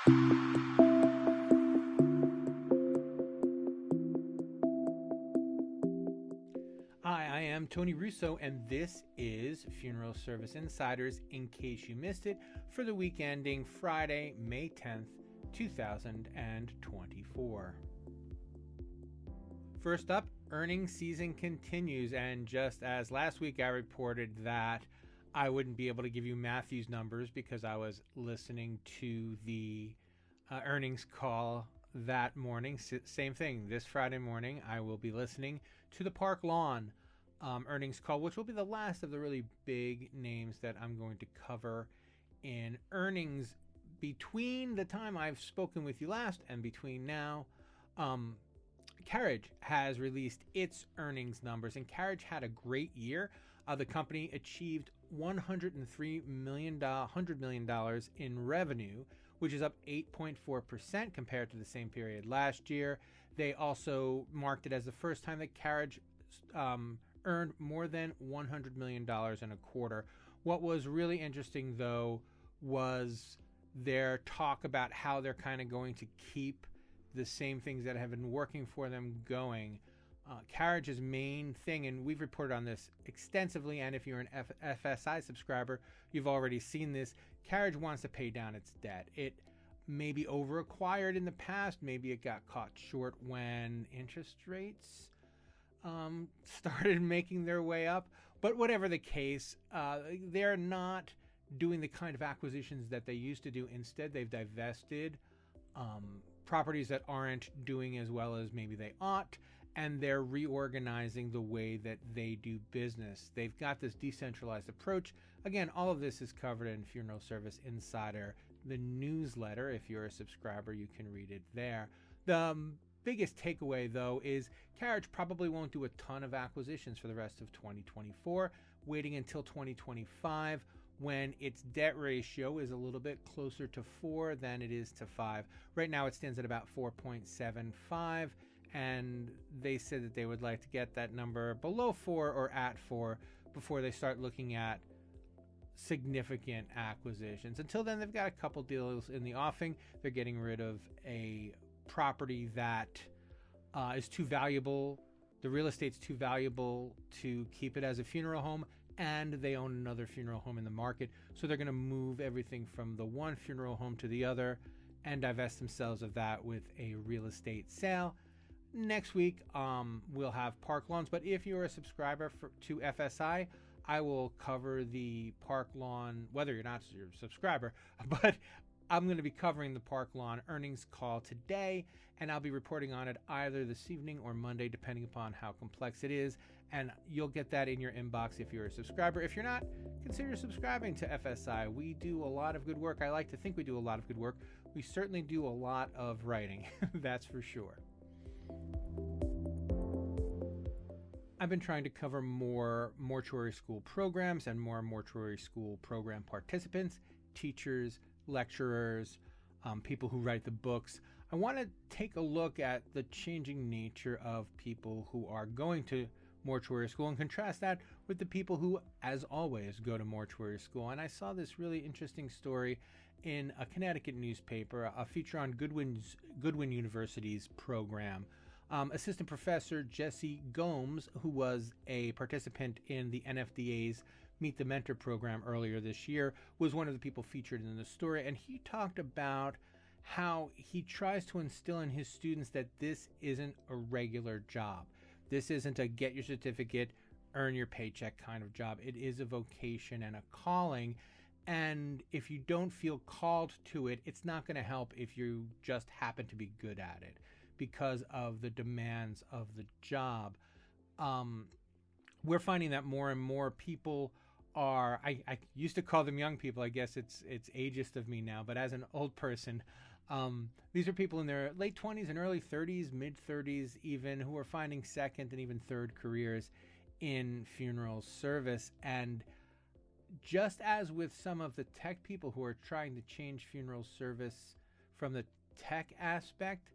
Hi, I am Tony Russo, and this is Funeral Service Insiders, in case you missed it, for the week ending Friday, May 10th, 2024. First up, earnings season continues, and just as last week I reported that I wouldn't be able to give you Matthew's numbers because I was listening to the earnings call that morning. Same thing, this Friday morning I will be listening to the Park Lawn earnings call, which will be the last of the really big names that I'm going to cover in earnings between the time I've spoken with you last and between now. Carriage has released its earnings numbers, and Carriage had a great year. The company achieved $100 million in revenue, which is up 8.4% compared to the same period last year. They also marked it as the first time that Carriage earned more than $100 million in a quarter. What was really interesting, though, was their talk about how they're kind of going to keep the same things that have been working for them going. Carriage's main thing, and we've reported on this extensively, and if you're an FSI subscriber, you've already seen this. Carriage wants to pay down its debt. It may be over-acquired in the past. Maybe it got caught short when interest rates started making their way up. But whatever the case, they're not doing the kind of acquisitions that they used to do. Instead, they've divested properties that aren't doing as well as maybe they ought, and they're reorganizing the way that they do business. They've got this decentralized approach. Again, all of this is covered in Funeral Service Insider, the newsletter. If you're a subscriber, you can read it there. The biggest takeaway, though, is Carriage probably won't do a ton of acquisitions for the rest of 2024, waiting until 2025, when its debt ratio is a little bit closer to 4 than it is to 5. Right now it stands at about 4.75, and they said that they would like to get that number below 4 or at 4 before they start looking at significant acquisitions. Until then, they've got a couple deals in the offing. They're getting rid of a property that is too valuable. The real estate's too valuable to keep it as a funeral home, and they own another funeral home in the market. So they're going to move everything from the one funeral home to the other and divest themselves of that with a real estate sale. Next week, we'll have Park Lawns. But if you're a subscriber to FSI, I will cover the Park Lawn, whether you're not a subscriber, but I'm going to be covering the Park Lawn earnings call today, and I'll be reporting on it either this evening or Monday, depending upon how complex it is. And you'll get that in your inbox if you're a subscriber. If you're not, consider subscribing to FSI. We do a lot of good work. I like to think we do a lot of good work. We certainly do a lot of writing, that's for sure. I've been trying to cover more mortuary school programs and more mortuary school program participants, teachers, lecturers, people who write the books. I want to take a look at the changing nature of people who are going to mortuary school and contrast that with the people who, as always, go to mortuary school. And I saw this really interesting story in a Connecticut newspaper, a feature on Goodwin University's program. Assistant Professor Jesse Gomes, who was a participant in the NFDA's Meet the Mentor program earlier this year, was one of the people featured in the story, and he talked about how he tries to instill in his students that this isn't a regular job. This isn't a get your certificate, earn your paycheck kind of job. It is a vocation and a calling, and if you don't feel called to it, it's not going to help if you just happen to be good at it because of the demands of the job. We're finding that more and more people are, I used to call them young people. I guess it's ageist of me now, but as an old person, these are people in their late 20s and early 30s, mid 30s even, who are finding second and even third careers in funeral service. And just as with some of the tech people who are trying to change funeral service from the tech aspect,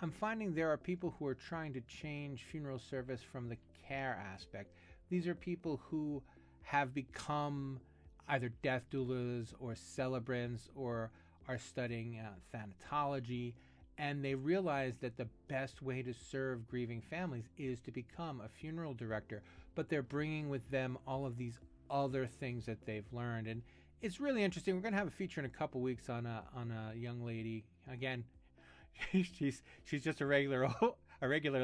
I'm finding there are people who are trying to change funeral service from the care aspect. These are people who have become either death doulas or celebrants or are studying thanatology, and they realize that the best way to serve grieving families is to become a funeral director, but they're bringing with them all of these other things that they've learned. And it's really interesting. We're going to have a feature in a couple weeks on a young lady. Again, she's just a regular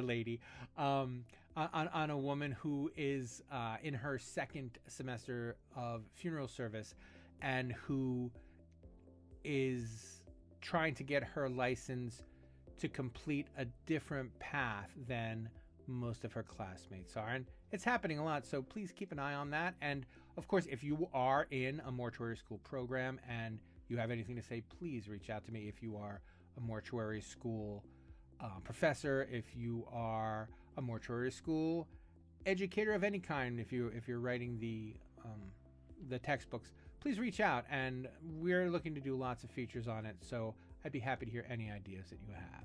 lady, on a woman who is in her second semester of funeral service, and who is trying to get her license to complete a different path than most of her classmates are. And it's happening a lot, so please keep an eye on that. And of course, if you are in a mortuary school program and you have anything to say, please reach out to me. If you are a mortuary school professor, if you are a mortuary school educator of any kind, if you're writing the textbooks, please reach out. And we're looking to do lots of features on it, so I'd be happy to hear any ideas that you have.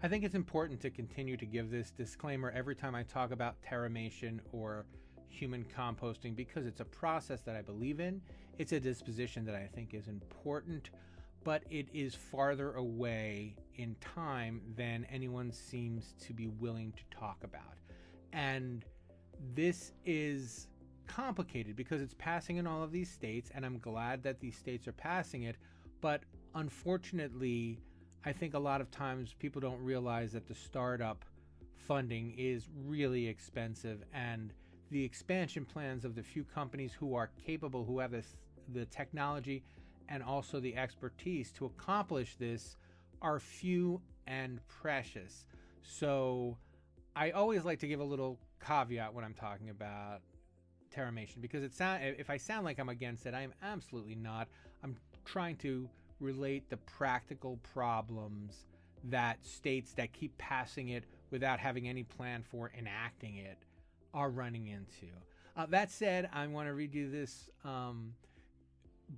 I think it's important to continue to give this disclaimer every time I talk about terramation or human composting, because it's a process that I believe in. It's a disposition that I think is important, but it is farther away in time than anyone seems to be willing to talk about. And this is complicated because it's passing in all of these states, and I'm glad that these states are passing it. But unfortunately, I think a lot of times people don't realize that the startup funding is really expensive, and the expansion plans of the few companies who are capable, who have the technology and also the expertise to accomplish this, are few and precious. So I always like to give a little caveat when I'm talking about terramation, because if I sound like I'm against it, I am absolutely not. I'm trying to relate the practical problems that states that keep passing it without having any plan for enacting it are running into. That said, I want to read you this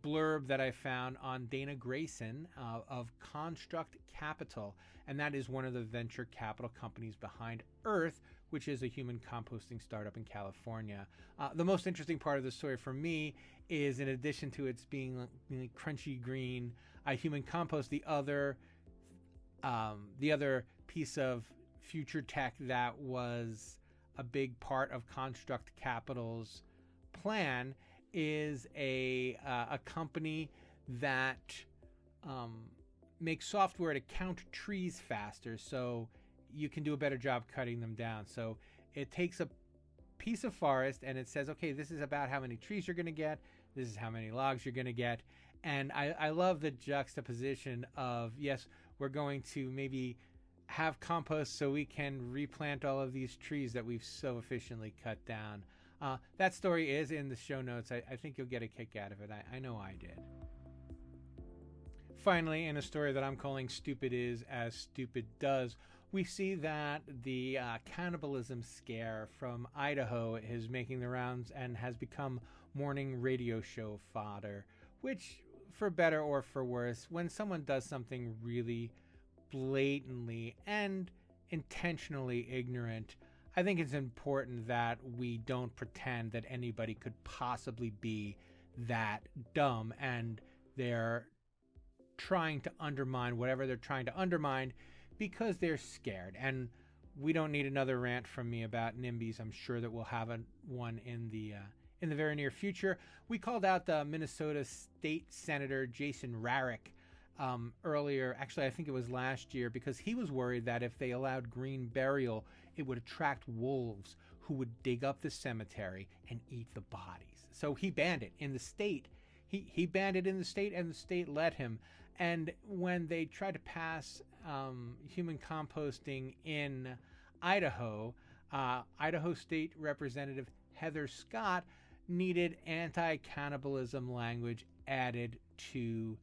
blurb that I found on Dana Grayson of Construct Capital, and that is one of the venture capital companies behind Earth, which is a human composting startup in California. The most interesting part of the story for me is, in addition to its being crunchy green human compost, the other piece of future tech that was a big part of Construct Capital's plan is a company that makes software to count trees faster, so you can do a better job cutting them down. So it takes a piece of forest and it says, okay, this is about how many trees you're going to get, this is how many logs you're going to get. And I love the juxtaposition of, yes, we're going to maybe have compost so we can replant all of these trees that we've so efficiently cut down. That story is in the show notes. I think you'll get a kick out of it. I know I did. Finally, in a story that I'm calling Stupid Is As Stupid Does, we see that the cannibalism scare from Idaho is making the rounds and has become morning radio show fodder, which, for better or for worse, when someone does something really blatantly and intentionally ignorant, I think it's important that we don't pretend that anybody could possibly be that dumb, and they're trying to undermine whatever they're trying to undermine because they're scared. And we don't need another rant from me about NIMBYs. I'm sure that we'll have one in the very near future. We called out the Minnesota State Senator Jason Rarick earlier, actually I think it was last year, because he was worried that if they allowed green burial, it would attract wolves who would dig up the cemetery and eat the bodies. So he banned it in the state. He banned it in the state, and the state let him. And when they tried to pass human composting in Idaho, Idaho State Representative Heather Scott needed anti-cannibalism language added to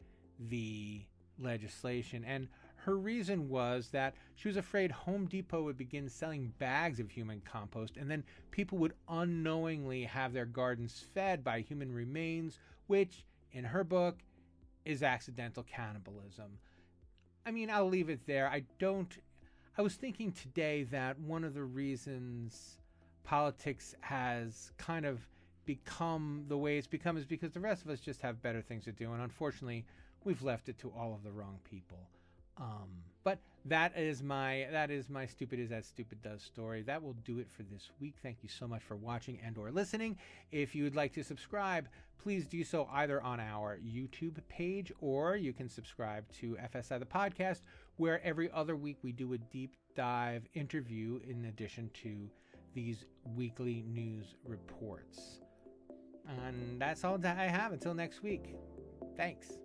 the legislation. And her reason was that she was afraid Home Depot would begin selling bags of human compost, and then people would unknowingly have their gardens fed by human remains, which, in her book, is accidental cannibalism. I mean, I'll leave it there. I was thinking today that one of the reasons politics has kind of become the way it's become is because the rest of us just have better things to do, and unfortunately we've left it to all of the wrong people. But that is my stupid is as stupid does story. That will do it for this week. Thank you so much for watching and or listening. If you would like to subscribe, please do so either on our YouTube page, or you can subscribe to FSI The Podcast, where every other week we do a deep dive interview in addition to these weekly news reports. And that's all that I have until next week. Thanks.